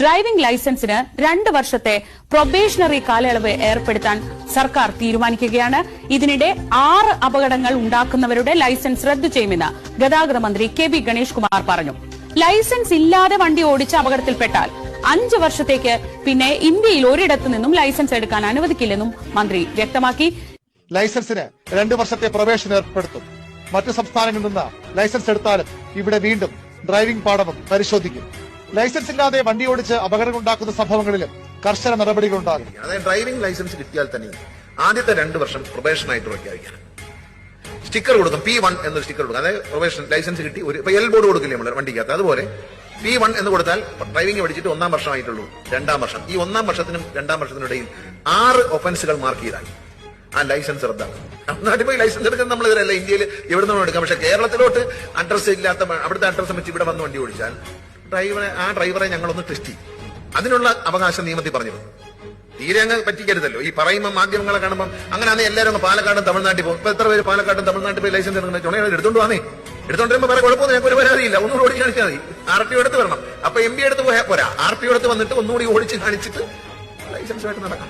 Driving ലൈസൻസിന് 2 വർഷത്തെ probationary കാലയളവ് ഏർപ്പെടുത്താൻ സർക്കാർ തീരുമാനിക്കുകയാണ്. ഇതിനിടെ 6 അപകടങ്ങൾ ഉണ്ടാക്കുന്നവരുടെ ലൈസൻസ് റദ്ദു ചെയ്യുമെന്ന് ഗതാഗത മന്ത്രി കെ.ബി. ഗണേഷ് കുമാർ പറഞ്ഞു. ലൈസൻസ് ഇല്ലാതെ വണ്ടി ഓടിച്ച് അപകടത്തിൽപ്പെട്ടാൽ 5 വർഷത്തേക്ക് പിന്നെ ഇന്ത്യയിൽ ഒരിടത്തു നിന്നും ലൈസൻസ് എടുക്കാൻ അനുവദിക്കില്ലെന്നും മന്ത്രി വ്യക്തമാക്കി. ലൈസൻസിന് 2 വർഷത്തെ പ്രൊബേഷൻ ഏർപ്പെടുത്തും. മറ്റു സംസ്ഥാനങ്ങളിൽ നിന്ന് ലൈസൻസ് എടുത്താലും ഇവിടെ വീണ്ടും ഡ്രൈവിംഗ് പാഠവും പരിശോധിക്കും. ലൈസൻസ് ഇല്ലാതെ വണ്ടി ഓടിച്ച് അപകടങ്ങളുണ്ടാക്കുന്ന സംഭവങ്ങളിലും കർശന നടപടികളുണ്ടാകും. അതായത് ഡ്രൈവിംഗ് ലൈസൻസ് കിട്ടിയാൽ തന്നെ ആദ്യത്തെ 2 വർഷം പ്രൊബേഷൻ ആയിട്ട് പ്രഖ്യാപിക്കണം. സ്റ്റിക്കർ കൊടുക്കും, P1 എന്നൊരു സ്റ്റിക്കർ കൊടുക്കും. അതായത് പ്രൊബേഷൻ ലൈസൻസ് കിട്ടി ഇപ്പൊ എൽ ബോർഡ് കൊടുക്കില്ലേ നമ്മൾ വണ്ടിക്കകത്ത്, അതുപോലെ P1 എന്ന് കൊടുത്താൽ ഡ്രൈവിംഗ് പഠിച്ചിട്ട് 1-ാം വർഷമായിട്ടുള്ളൂ 2-ാം വർഷം. ഈ 1-ാം വർഷത്തിനും 2-ാം വർഷത്തിനിടയിൽ 6 ഒഫൻസുകൾ മാർക്ക് ചെയ്താൽ ആ ലൈസൻസ് റദ്ദാക്കും. നാട്ടിൽ പോയി ലൈസൻസ് എടുക്കാൻ നമ്മൾ ഇവരല്ല ഇന്ത്യയിൽ എവിടെ നിന്നും എടുക്കാം. പക്ഷെ കേരളത്തിലോട്ട് അഡ്രസ് ഇല്ലാത്ത അവിടുത്തെ അഡ്രസ് വെച്ച് ഇവിടെ വന്ന് വണ്ടി ഓടിച്ചാൽ ഡ്രൈവറെ ഞങ്ങളൊന്ന് ടെസ്റ്റ് ചെയ്യും. അതിനുള്ള അവകാശം നിയമത്തിൽ പറഞ്ഞു. തീരെ അങ്ങ് പറ്റിക്കരുതല്ലോ. ഈ പറയുമ്പോൾ മാധ്യമങ്ങളെ കാണുമ്പോൾ അങ്ങനെ അന്ന് എല്ലാവരും അങ്ങ് പാലക്കാടും തമിഴ്നാട്ടിൽ പോകും. ഇപ്പൊ എത്ര പേര് പാലക്കാടും തമിഴ്നാട്ടിൽ പോയി ലൈസൻസ് എടുത്തോണ്ട് വന്നേ. എടുത്തോണ്ട് വരുമ്പോൾ വേറെ കുഴപ്പമൊന്നും ഞങ്ങൾക്ക് ഒരു പരാതിയില്ല. ഒന്നുകൂടി ഓടിച്ച് കാണിച്ചാൽ മതി. RTO എടുത്ത് വരണം. അപ്പൊ MP എടുത്ത് പോയാൽ പോരാ, RTO എടുത്ത് വന്നിട്ട് ഒന്നുകൂടി ഓടിച്ച് കാണിച്ചിട്ട് ലൈസൻസുമായിട്ട് നടക്കാം.